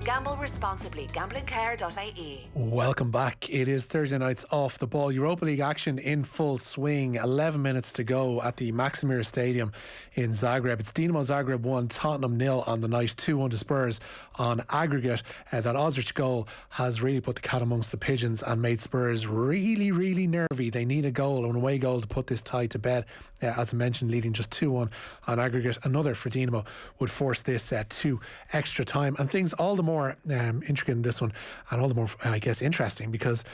Gamble responsibly. Gamblingcare.ie. Welcome back. It is Thursday night's Off the Ball. Europa League action in full swing. 11 minutes to go at the Maksimir Stadium in Zagreb. It's Dinamo Zagreb 1, Tottenham 0 on the night, 2-1 to Spurs on aggregate. That Ozric goal has really put the cat amongst the pigeons and made Spurs really, really nervy. They need a goal, an away goal, to put this tie to bed. As I mentioned, leading just 2-1 on aggregate. Another for Dinamo would force this to extra time, and things all the more intricate in this one, and all the more I guess interesting, because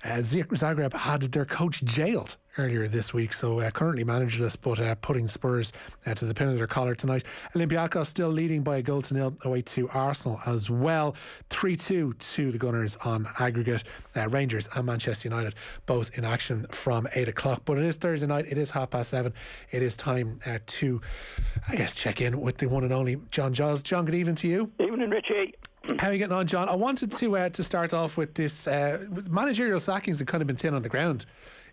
Zagreb had their coach jailed earlier this week, so currently managerless, but putting Spurs to the pin of their collar tonight. Olympiacos still leading by a goal to nil away to Arsenal as well. 3-2 to the Gunners on aggregate. Rangers and Manchester United both in action from 8 o'clock. But it is Thursday night, it is 7:30. It is time to, I guess, check in with the one and only John Giles. John, good evening to you. Evening, Richie. How are you getting on, John? I wanted to start off with this managerial sackings have kind of been thin on the ground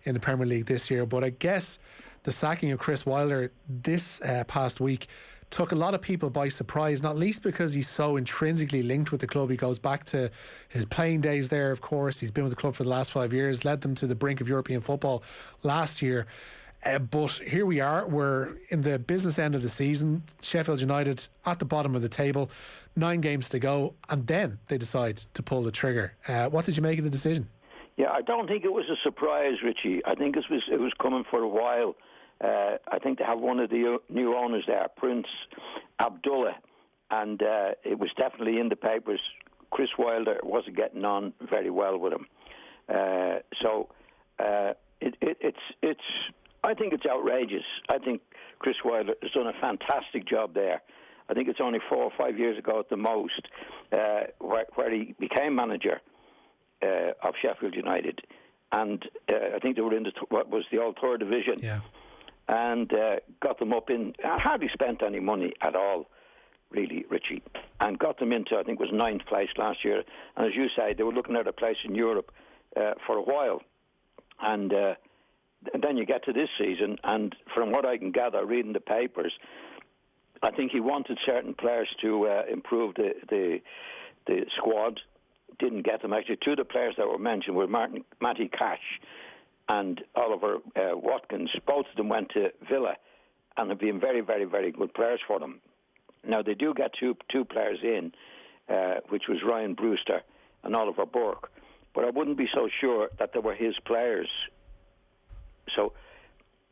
in the Premier League this year, but I guess the sacking of Chris Wilder this past week took a lot of people by surprise, not least because he's so intrinsically linked with the club. He goes back to his playing days there, of course. He's been with the club for the last 5 years, led them to the brink of European football last year. But here we are, we're in the business end of the season. Sheffield United at the bottom of the table, 9 games to go, and then they decide to pull the trigger. What did you make of the decision? Yeah, I don't think it was a surprise, Richie. I think it was coming for a while. I think they have one of the new owners there, Prince Abdullah, and it was definitely in the papers. Chris Wilder wasn't getting on very well with him. I think it's outrageous. I think Chris Wilder has done a fantastic job there. I think it's only 4 or 5 years ago at the most where he became manager of Sheffield United, and I think they were in what was the old third division, and got them up in. Hardly spent any money at all, really, Richie, and got them into, I think it was 9th place last year. And as you say, they were looking at a place in Europe for a while, and then you get to this season, and from what I can gather, reading the papers, I think he wanted certain players to improve the squad. Didn't get them. Actually, 2 of the players that were mentioned were Matty Cash and Oliver Watkins. Both of them went to Villa and have been very, very, very good players for them. Now, they do get two players in, which was Ryan Brewster and Oliver Burke, but I wouldn't be so sure that they were his players. So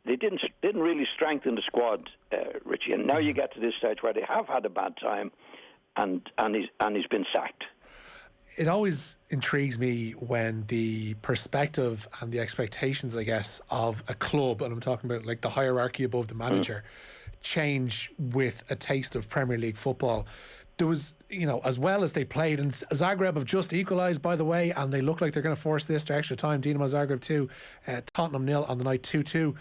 they didn't really strengthen the squad, Richie. And now you get to this stage where they have had a bad time, and he's been sacked. It always intrigues me when the perspective and the expectations, I guess, of a club, and I'm talking about like the hierarchy above the manager, change with a taste of Premier League football. There was, as well as they played, and Zagreb have just equalised, by the way, and they look like they're going to force this to extra time. Dinamo Zagreb 2, Tottenham 0 on the night, 2-2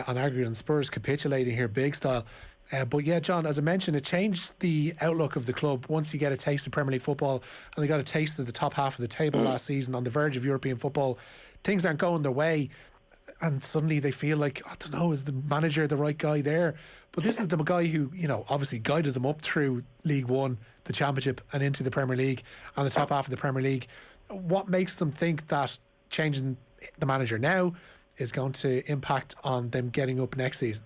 on aggregate, and Spurs capitulating here big style. But yeah, John, as I mentioned, it changed the outlook of the club once you get a taste of Premier League football, and they got a taste of the top half of the table last season on the verge of European football. Things aren't going their way, and suddenly they feel like, I don't know, is the manager the right guy there? But this is the guy who, obviously guided them up through League One, the Championship, and into the Premier League, and the top half of the Premier League. What makes them think that changing the manager now is going to impact on them getting up next season?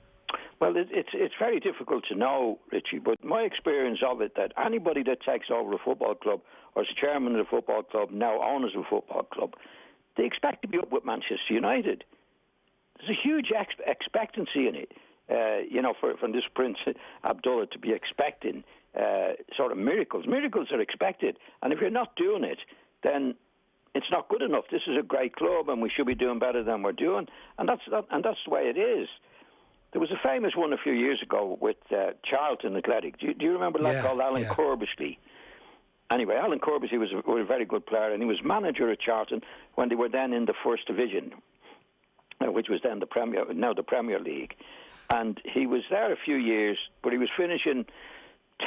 Well, it's very difficult to know, Richie, but my experience of it, that anybody that takes over a football club or is chairman of the football club, now owners of a football club, they expect to be up with Manchester United. There's a huge expectancy in it, from this Prince Abdullah to be expecting sort of miracles. Miracles are expected, and if you're not doing it, then it's not good enough. This is a great club, and we should be doing better than we're doing, and that's the way it is. There was a famous one a few years ago with Charlton Athletic. Do you remember that called Alan Curbishley? Anyway, Alan Curbishley was a very good player, and he was manager at Charlton when they were then in the First Division, which was then the Premier League. And he was there a few years, but he was finishing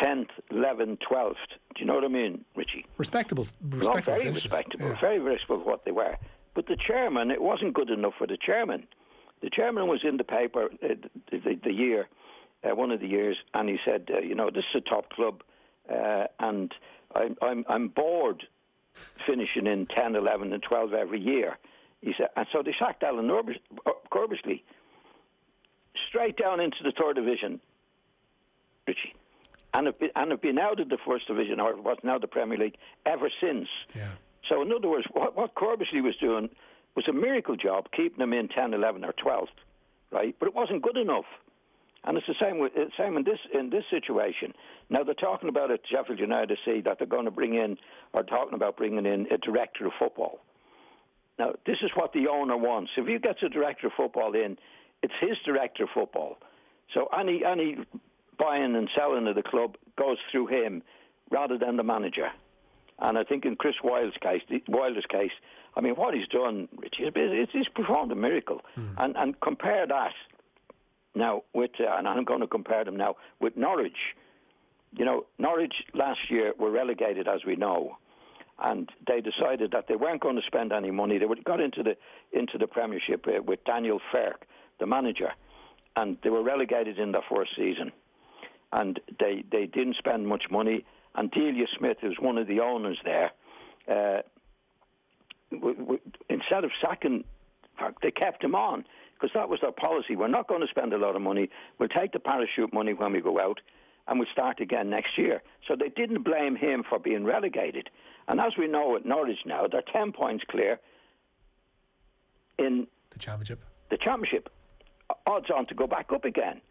10th, 11th, 12th. Do you know what I mean, Richie? Respectable very finishes. Respectable. Yeah. Very respectable what they were. But the chairman, it wasn't good enough for the chairman. The chairman was in the paper the year, one of the years, and he said, this is a top club, and I'm bored finishing in 10, 11 and 12 every year. He said, and so they sacked Alan Curbishley straight down into the third division, Richie. And have been out of the first division, or what's now the Premier League, ever since. Yeah. So in other words, what Curbishley was doing was a miracle job, keeping them in 10, 11 or 12th, right? But it wasn't good enough. And it's the same in this situation. Now they're talking about at Sheffield United that they're going to bringing in a director of football. Now this is what the owner wants. If he gets a director of football in, it's his director of football. So any buying and selling of the club goes through him rather than the manager. And I think in Chris Wilder's case, I mean, what he's done, Richie, he's performed a miracle. And compare that now with, and I'm going to compare them now with Norwich. You know, Norwich last year were relegated, as we know, and they decided that they weren't going to spend any money. They got into the Premiership with Daniel Firk, the manager, and they were relegated in their first season. And they didn't spend much money. And Delia Smith, who's one of the owners there, instead of sacking, they kept him on because that was their policy. We're not going to spend a lot of money. We'll take the parachute money when we go out, and we'll start again next year. So they didn't blame him for being relegated. And as we know at Norwich now, they're 10 points clear in the Championship. The Championship, odds on to go back up again.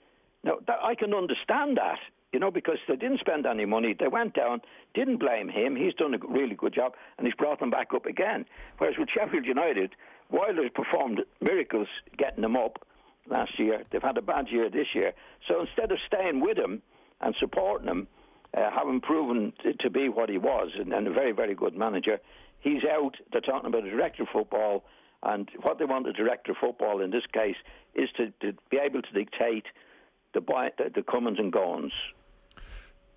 Now, I can understand that, you know, because they didn't spend any money. They went down, didn't blame him. He's done a really good job, and he's brought them back up again. Whereas with Sheffield United, Wilder's performed miracles getting them up last year. They've had a bad year this year. So instead of staying with him and supporting him, having proven to be what he was, and a very, very good manager, he's out. They're talking about a director of football, and what they want a director of football in this case is to be able to dictate the comings and goings.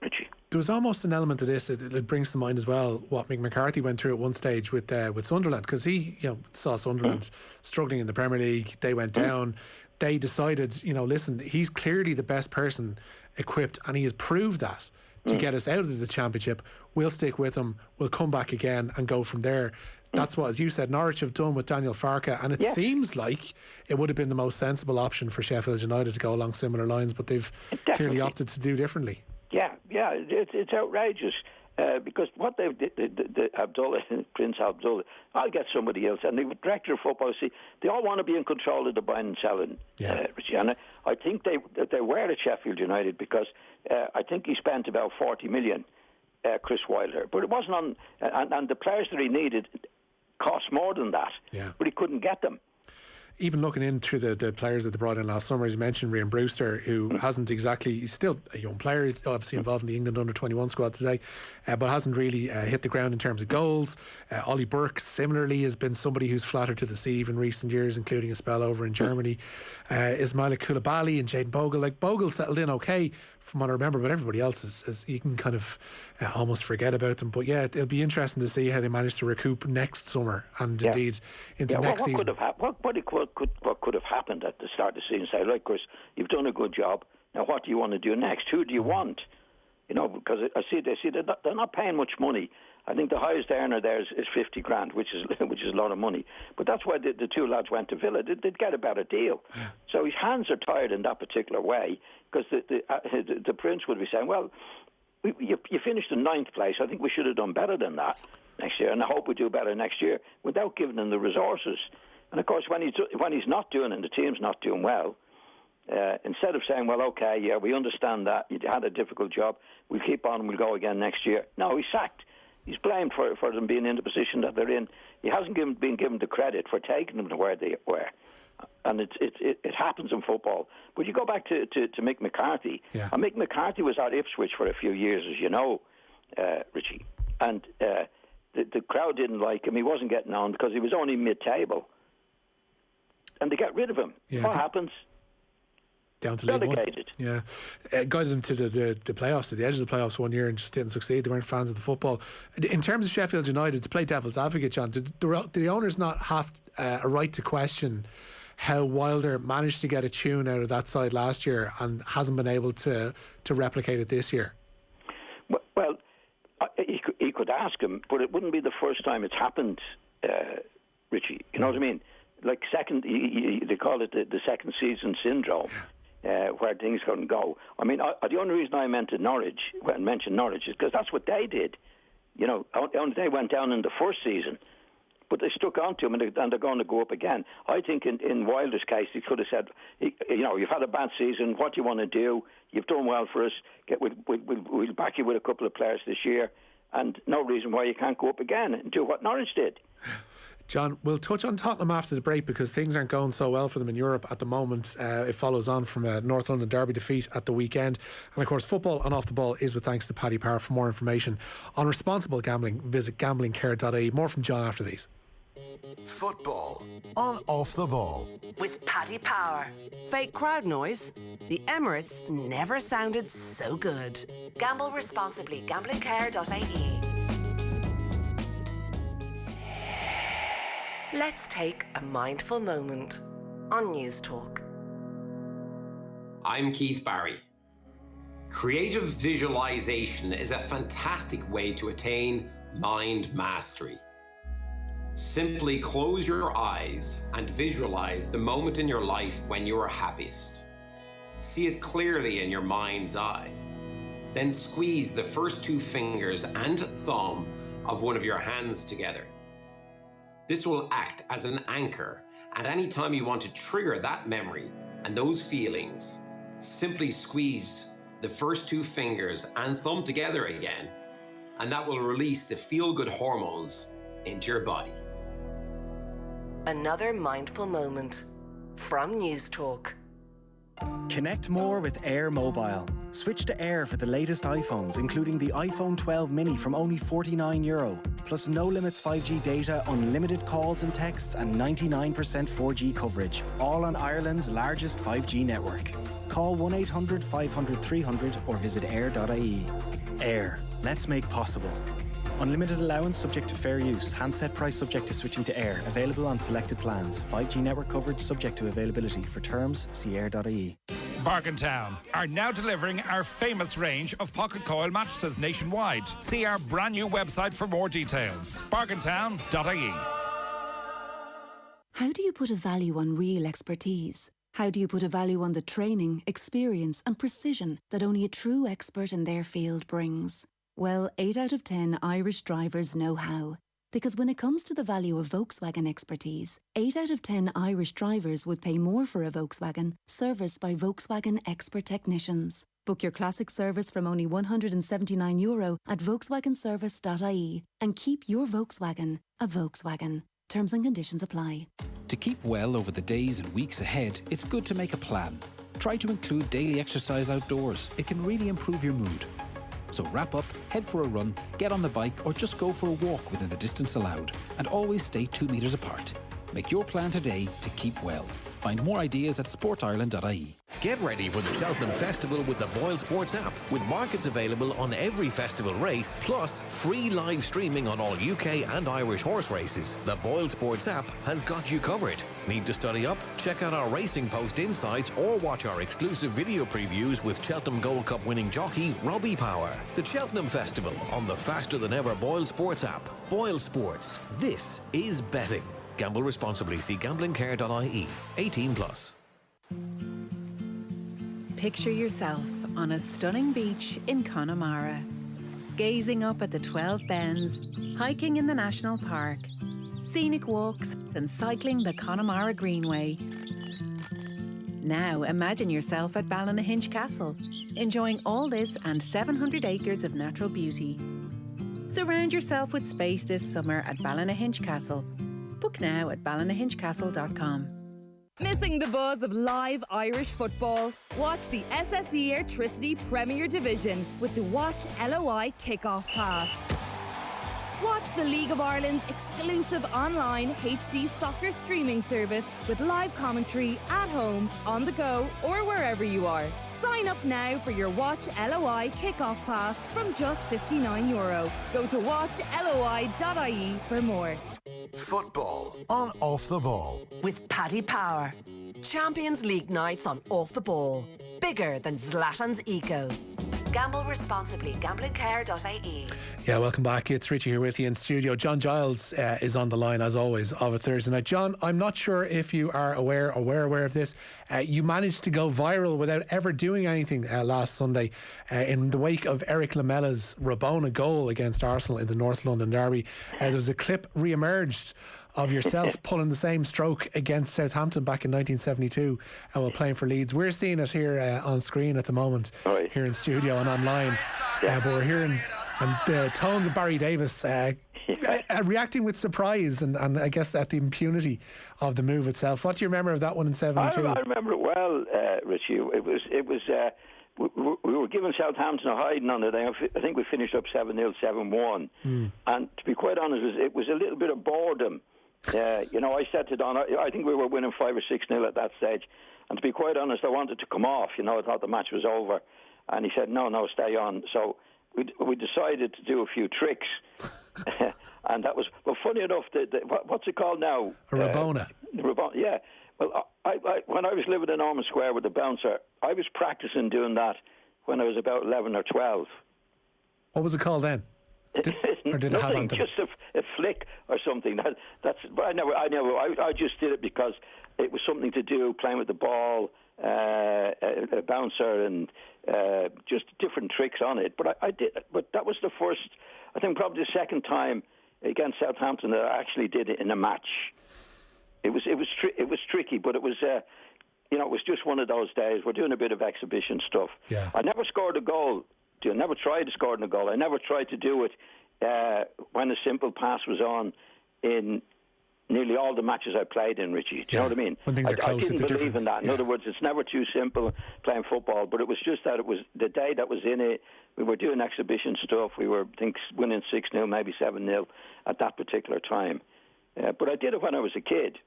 Richie. There was almost an element of this. It brings to mind as well what Mick McCarthy went through at one stage with Sunderland, because he saw Sunderland struggling in the Premier League. They went down. They decided, listen, he's clearly the best person equipped, and he has proved that to get us out of the Championship. We'll stick with him. We'll come back again and go from there. That's what, as you said, Norwich have done with Daniel Farke, and it seems like it would have been the most sensible option for Sheffield United to go along similar lines, but they've clearly opted to do differently. Yeah, it's outrageous because what they've Prince Abdullah, I'll get somebody else, and the director of football, they all want to be in control of the buying and selling. Richie, and I think they were at Sheffield United because I think he spent about 40 million, Chris Wilder, but it wasn't on, and the players that he needed cost more than that, but he couldn't get them. Even looking into the players that they brought in last summer, as you mentioned, Rian Brewster, who hasn't exactly, he's still a young player, he's obviously involved in the England under-21 squad today, but hasn't really hit the ground in terms of goals. Ollie Burke similarly has been somebody who's flattered to deceive in recent years, including a spell over in Germany. Ismaila Koulibaly and Jayden Bogle, Bogle settled in okay from what I remember, but everybody else is you can kind of almost forget about them. But yeah, it'll be interesting to see how they manage to recoup next summer and indeed into next season. What could have happened at the start of the season? Say, right, Chris, you've done a good job. Now, what do you want to do next? Who do you want? Because I see they're not paying much money. I think the highest earner there is 50 grand, which is a lot of money. But that's why the two lads went to Villa. They'd get a better deal. So his hands are tired in that particular way, because the Prince would be saying, well, you finished in 9th place. I think we should have done better than that next year, and I hope we do better next year, without giving them the resources. And of course, when he's not doing it and the team's not doing well, instead of saying, well, okay, yeah, we understand that, you had a difficult job, we'll keep on and we'll go again next year. No, he's sacked. He's blamed for them being in the position that they're in. He hasn't been given the credit for taking them to where they were. And it happens in football. But you go back to Mick McCarthy. Yeah. And Mick McCarthy was at Ipswich for a few years, as you know, Richie. And the crowd didn't like him. He wasn't getting on because he was only mid-table. And they got rid of him. Yeah, what happens? Down to League One. Yeah. Guided them to the playoffs, to the edge of the playoffs one year, and just didn't succeed. They weren't fans of the football. In terms of Sheffield United, to play devil's advocate, John, do the owners not have a right to question how Wilder managed to get a tune out of that side last year and hasn't been able to replicate it this year? Well, could ask him, but it wouldn't be the first time it's happened, Richie. You know what I mean? Like they call it the second season syndrome, where things couldn't go. I mean, the only reason I mentioned Norwich is because that's what they did. You know, they went down in the first season, but they stuck on to him, and they're going to go up again. I think in Wilder's case, he could have said, you know, you've had a bad season. What do you want to do? You've done well for us. We'll back you with a couple of players this year, and no reason why you can't go up again and do what Norwich did. John, we'll touch on Tottenham after the break because things aren't going so well for them in Europe at the moment. It follows on from a North London derby defeat at the weekend. And of course, football on Off the Ball is with thanks to Paddy Power. For more information on responsible gambling, visit gamblingcare.ie. More from John after these. Football on Off the Ball with Paddy Power. Fake crowd noise? The Emirates never sounded so good. Gamble responsibly. Gamblingcare.ie. Let's take a mindful moment on News Talk. I'm Keith Barry. Creative visualization is a fantastic way to attain mind mastery. Simply close your eyes and visualize the moment in your life when you are happiest. See it clearly in your mind's eye. Then squeeze the first two fingers and thumb of one of your hands together. This will act as an anchor, and anytime you want to trigger that memory and those feelings, simply squeeze the first two fingers and thumb together again, and that will release the feel-good hormones into your body. Another mindful moment from News Talk. Connect more with Air Mobile. Switch to Air for the latest iPhones, including the iPhone 12 mini from only €49, plus no limits 5G data, unlimited calls and texts, and 99% 4G coverage, all on Ireland's largest 5G network. Call 1-800-500-300 or visit air.ie. Air. Let's make possible. Unlimited allowance subject to fair use. Handset price subject to switching to Air. Available on selected plans. 5G network coverage subject to availability. For terms, see air.ie. Bargaintown are now delivering our famous range of pocket coil mattresses nationwide. See our brand new website for more details. Bargaintown.ie. How do you put a value on real expertise? How do you put a value on the training, experience and precision that only a true expert in their field brings? Well, 8 out of 10 Irish drivers know how. Because when it comes to the value of Volkswagen expertise, 8 out of 10 Irish drivers would pay more for a Volkswagen serviced by Volkswagen expert technicians. Book your classic service from only €179 at volkswagenservice.ie and keep your Volkswagen a Volkswagen. Terms and conditions apply. To keep well over the days and weeks ahead, it's good to make a plan. Try to include daily exercise outdoors. It can really improve your mood. So wrap up, head for a run, get on the bike or just go for a walk within the distance allowed. And always stay 2 metres apart. Make your plan today to keep well. Find more ideas at sportireland.ie. Get ready for the Cheltenham Festival with the Boyle Sports app, with markets available on every festival race, plus free live streaming on all UK and Irish horse races. The Boyle Sports app has got you covered. Need to study up? Check out our Racing Post insights or watch our exclusive video previews with Cheltenham Gold Cup winning jockey Robbie Power. The Cheltenham Festival on the faster than ever Boyle Sports app. Boyle Sports. This is betting. Gamble responsibly. See gamblingcare.ie. 18+. Picture yourself on a stunning beach in Connemara, gazing up at the 12 Bends, hiking in the National Park, scenic walks and cycling the Connemara Greenway. Now imagine yourself at Ballynahinch Castle, enjoying all this and 700 acres of natural beauty. Surround yourself with space this summer at Ballynahinch Castle. Book now at ballynahinchcastle.com. Missing the buzz of live Irish football? Watch the SSE Airtricity Premier Division with the Watch LOI Kickoff Pass. Watch the League of Ireland's exclusive online HD soccer streaming service with live commentary at home, on the go or wherever you are. Sign up now for your Watch LOI Kickoff Pass from just €59. Go to watchloi.ie for more. Football on Off the Ball with Paddy Power. Champions League nights on Off the Ball. Bigger than Zlatan's ego. Gamble responsibly. Gamblingcare.ie. Yeah, welcome back. It's Richie here with you in studio. John Giles is on the line, as always, of a Thursday night. John, I'm not sure if you are aware or were aware of this. You managed to go viral without ever doing anything last Sunday in the wake of Eric Lamela's Rabona goal against Arsenal in the North London derby. There was a clip re-emerged of yourself pulling the same stroke against Southampton back in 1972 while playing for Leeds. We're seeing it here on screen at the moment, here in studio and online. But we're hearing the tones of Barry Davis reacting with surprise and I guess at the impunity of the move itself. What do you remember of that one in 72? I remember it well, Richie. It was we were giving Southampton a hiding on it. I think we finished up 7-0, 7-1. And to be quite honest, it was a little bit of boredom. I set it on. I think we were winning 5 or 6-0 at that stage. And to be quite honest, I wanted to come off. I thought the match was over. And he said, no, stay on. So we decided to do a few tricks. And that was, well, funny enough, what's it called now? A Rabona. Yeah. Well, I when I was living in Ormond Square with the bouncer, I was practicing doing that when I was about 11 or 12. What was it called then? Or did it have nothing, just a flick or something. That's. But I just did it because it was something to do, playing with the ball, a bouncer, and just different tricks on it. But I did. But that was the first. I think probably the second time against Southampton that I actually did it in a match. It was tricky, but it was. It was just one of those days. We're doing a bit of exhibition stuff. Yeah. I never scored a goal. I never tried to score a goal. I never tried to do it when a simple pass was on in nearly all the matches I played in, Richie. Do you know what I mean? When things are close, I didn't believe in that. In other words, it's never too simple playing football, but it was just that it was the day that was in it. We were doing exhibition stuff. We were, I think, winning 6-0, maybe 7-0 at that particular time. But I did it when I was a kid.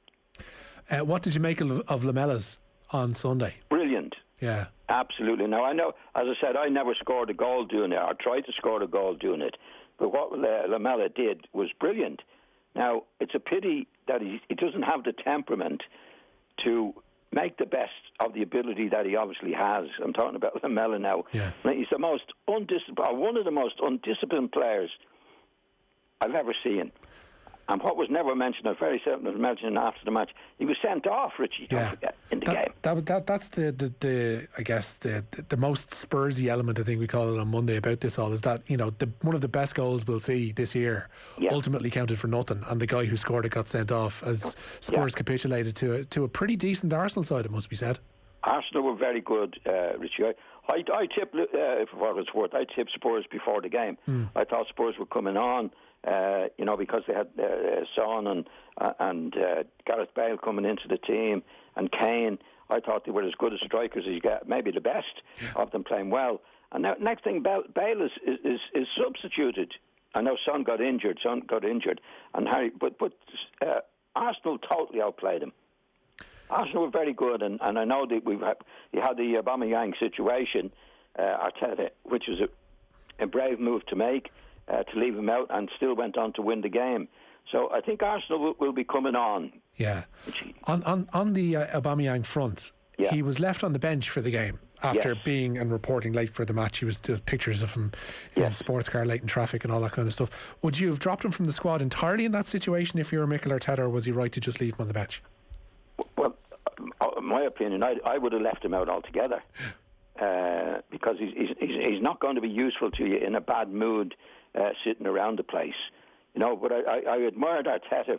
What did you make of Lamela's on Sunday? Brilliant. Yeah. Absolutely. Now, I know, as I said, I never scored a goal doing it. I tried to score a goal doing it. But what Lamela did was brilliant. Now, it's a pity that he doesn't have the temperament to make the best of the ability that he obviously has. I'm talking about Lamela now. Yeah. He's the most undisciplined, one of the most undisciplined players I've ever seen. And what was never mentioned, I very certain was mentioned after the match, he was sent off, Richie, don't forget, in the game. That's the I guess the most Spursy element, I think we call it on Monday about this all, is that, one of the best goals we'll see this year ultimately counted for nothing, and the guy who scored it got sent off as Spurs capitulated to a pretty decent Arsenal side, it must be said. Arsenal were very good, Richie. I tipped, for what it's worth, I tipped Spurs before the game. I thought Spurs were coming on. Because they had Son and Gareth Bale coming into the team and Kane. I thought they were as good as strikers as you get, maybe the best of them playing well. And now, next thing, Bale is substituted. I know Son got injured, and Harry, but Arsenal totally outplayed him. Arsenal were very good, and I know that you had the Aubameyang situation, Arteta, which was a brave move to make. To leave him out, and still went on to win the game. So I think Arsenal will be coming on. Yeah. On the Aubameyang front, he was left on the bench for the game after being and reporting late for the match. He was doing pictures of him in a sports car late in traffic and all that kind of stuff. Would you have dropped him from the squad entirely in that situation if you were Mikel Arteta, or was he right to just leave him on the bench? Well, in my opinion, I would have left him out altogether. Because he's not going to be useful to you in a bad mood sitting around the place, But I admired Arteta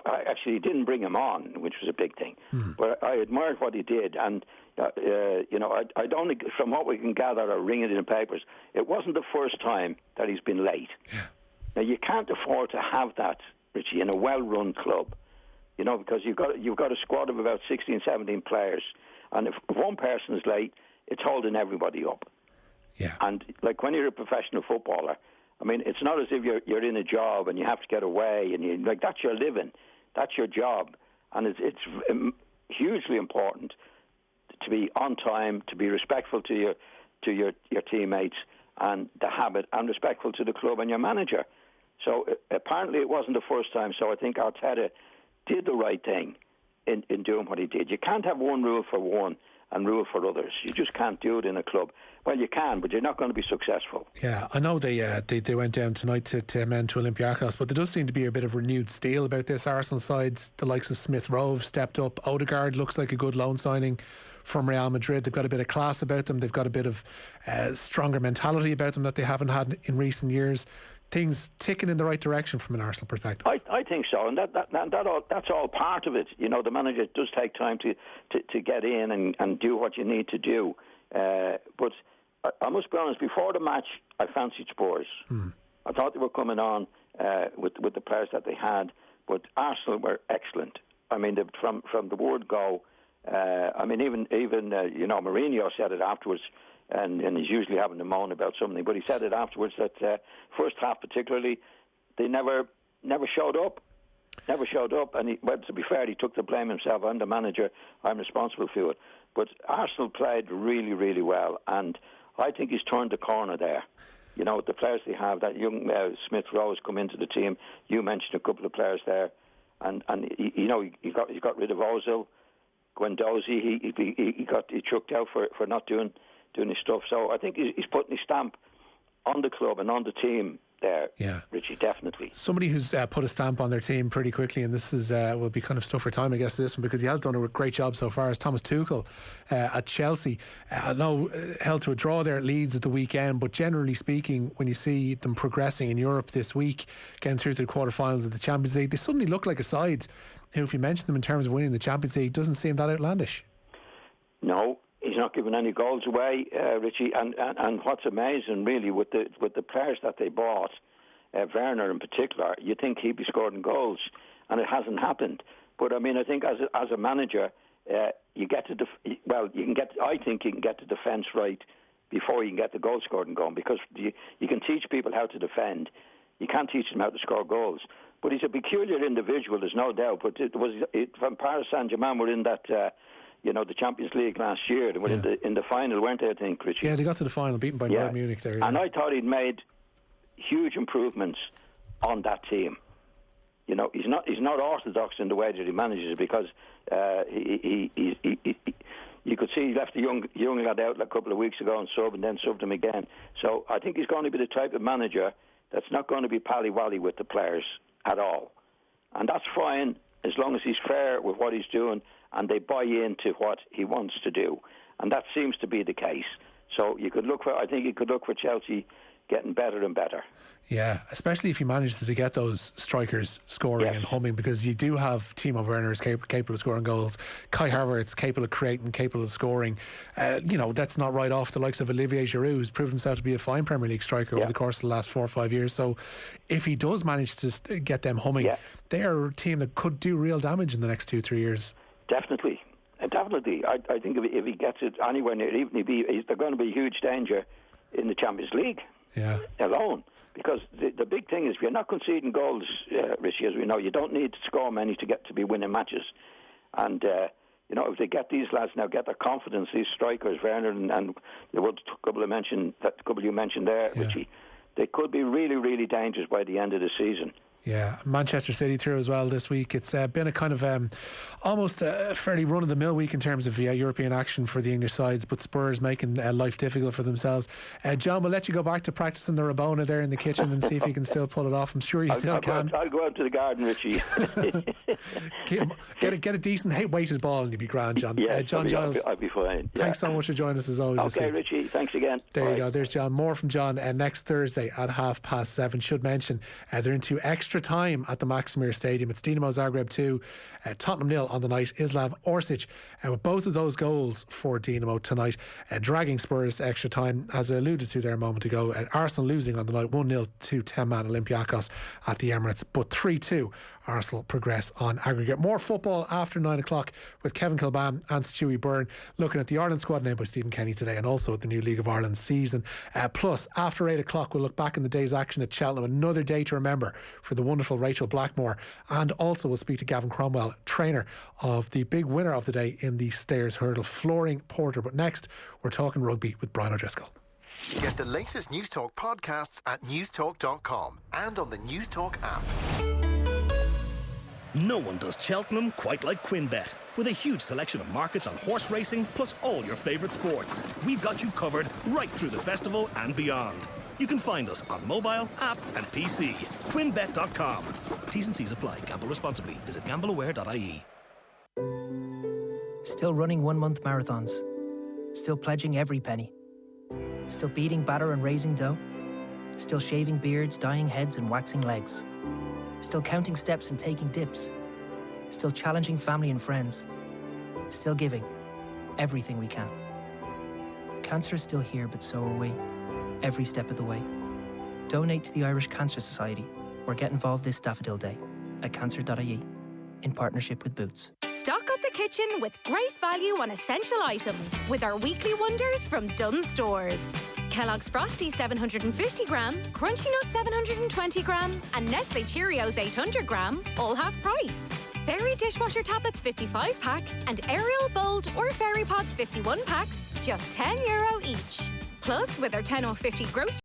actually he didn't bring him on, which was a big thing. But I admired what he did, and I don't, from what we can gather or reading in the papers, it wasn't the first time that he's been late. Yeah. Now you can't afford to have that, Richie, in a well-run club, because you've got a squad of about 16, 17 players, and if one person is late, it's holding everybody up. Yeah. And like when you're a professional footballer, I mean, it's not as if you're in a job and you have to get away, and that's your living, that's your job, and it's hugely important to be on time, to be respectful to your teammates, and the habit, and respectful to the club and your manager. So apparently it wasn't the first time. So I think Arteta did the right thing in doing what he did. You can't have one rule for one and rule for others. You just can't do it in a club. Well, you can, but you're not going to be successful. Yeah, I know they went down tonight to amend to Olympiacos, but there does seem to be a bit of renewed steel about this Arsenal side. The likes of Smith Rowe stepped up. Odegaard looks like a good loan signing from Real Madrid. They've got a bit of class about them. They've got a bit of stronger mentality about them that they haven't had in recent years. Things ticking in the right direction from an Arsenal perspective. I think so, and that's all part of it. You know, the manager does take time to get in and do what you need to do. But I must be honest, before the match, I fancied Spurs. I thought they were coming on with the players that they had, but Arsenal were excellent. I mean, from the word go, I mean, even Mourinho said it afterwards, and he's usually having to moan about something, but he said it afterwards that first half particularly, they never showed up. Never showed up, and to be fair, he took the blame himself. I'm the manager, I'm responsible for it. But Arsenal played really, really well, and I think he's turned the corner there. You know, the players they have, that young Smith Rowe has come into the team. You mentioned a couple of players there, and he got rid of Ozil, Guendouzi. He got chucked out for not doing his stuff. So I think he's putting his stamp on the club and on the team there, Richie, definitely. Somebody who's put a stamp on their team pretty quickly, and this is will be kind of stuff for time, I guess, this one, because he has done a great job so far, is Thomas Tuchel at Chelsea. I know held to a draw there at Leeds at the weekend, but generally speaking, when you see them progressing in Europe this week, getting through to the quarterfinals of the Champions League, they suddenly look like a side who, if you mention them in terms of winning the Champions League, doesn't seem that outlandish. No, he's not giving any goals away, Richie. And what's amazing, really, with the players that they bought, Werner in particular, you think he'd be scoring goals, and it hasn't happened. But I mean, I think as a manager, you get to I think you can get the defence right before you can get the goal scoring going, because you can teach people how to defend. You can't teach them how to score goals. But he's a peculiar individual, there's no doubt. But when Paris Saint-Germain were in that. The Champions League last year. They were in the final, weren't they, I think, Richie? Yeah, they got to the final, beaten by Bayern Munich there. Yeah. And I thought he'd made huge improvements on that team. You know, he's not orthodox in the way that he manages it, because you could see he left the young lad out a couple of weeks ago and then subbed him again. So I think he's going to be the type of manager that's not going to be pally-wally with the players at all. And that's fine as long as he's fair with what he's doing and they buy into what he wants to do. And that seems to be the case. So I think you could look for Chelsea getting better and better. Yeah, especially if he manages to get those strikers scoring and humming, because you do have Timo Werner is capable of scoring goals. Kai Havertz capable of creating, capable of scoring. That's not right off the likes of Olivier Giroud, who's proved himself to be a fine Premier League striker over the course of the last 4 or 5 years. So if he does manage to get them humming, they are a team that could do real damage in the next 2-3 years. Definitely. I think if he gets it anywhere near, even if they're going to be huge danger in the Champions League alone. Because the big thing is, if you're not conceding goals, Richie, as we know, you don't need to score many to be winning matches. And if they get these lads now, get their confidence, these strikers, Werner and the couple you mentioned there, Richie, they could be really, really dangerous by the end of the season. Yeah, Manchester City through as well this week. It's been a kind of almost a fairly run-of-the-mill week in terms of European action for the English sides, but Spurs making life difficult for themselves. John, we'll let you go back to practicing the Rabona there in the kitchen and see if you can still pull it off. I'm sure you still can. I'll go out to the garden, Richie. get a decent weighted ball and you'll be grand, John. John Giles, I'll be fine. Thanks so much for joining us as always. Okay, Richie, thanks again. There you go. There's John. More from John next Thursday at 7:30. Should mention they're into extra time at the Maximir Stadium. It's Dinamo Zagreb 2, Tottenham 0 on the night. Islav Orsic with both of those goals for Dinamo tonight, dragging Spurs to extra time, as I alluded to there a moment ago. Arsenal losing on the night 1-0 to 10-man Olympiacos at the Emirates, but 3-2 Arsenal progress on aggregate. More football after 9 o'clock with Kevin Kilban and Stewie Byrne looking at the Ireland squad named by Stephen Kenny today, and also at the new League of Ireland season. Plus, after 8 o'clock, we'll look back in the day's action at Cheltenham. Another day to remember for the wonderful Rachel Blackmore. And also we'll speak to Gavin Cromwell, trainer of the big winner of the day in the stairs hurdle, Flooring Porter. But next, we're talking rugby with Brian O'Driscoll. Get the latest News Talk podcasts at newstalk.com and on the News Talk app. No one does Cheltenham quite like QuinBet. With a huge selection of markets on horse racing, plus all your favourite sports. We've got you covered right through the festival and beyond. You can find us on mobile, app and PC. Quinbet.com. T's and C's apply. Gamble responsibly. Visit gambleaware.ie. Still running 1 month marathons. Still pledging every penny. Still beating batter and raising dough. Still shaving beards, dyeing heads and waxing legs. Still counting steps and taking dips. Still challenging family and friends. Still giving everything we can. Cancer is still here, but so are we. Every step of the way. Donate to the Irish Cancer Society or get involved this Daffodil Day at cancer.ie in partnership with Boots. Stock up the kitchen with great value on essential items with our weekly wonders from Dunnes Stores. Kellogg's Frosty 750 gram, Crunchy Nut 720 gram and Nestle Cheerios 800 gram, all half price. Fairy dishwasher tablets 55 pack and Ariel Bold or Fairy Pods 51 packs, just €10 each. Plus, with our 10 off 50 grocery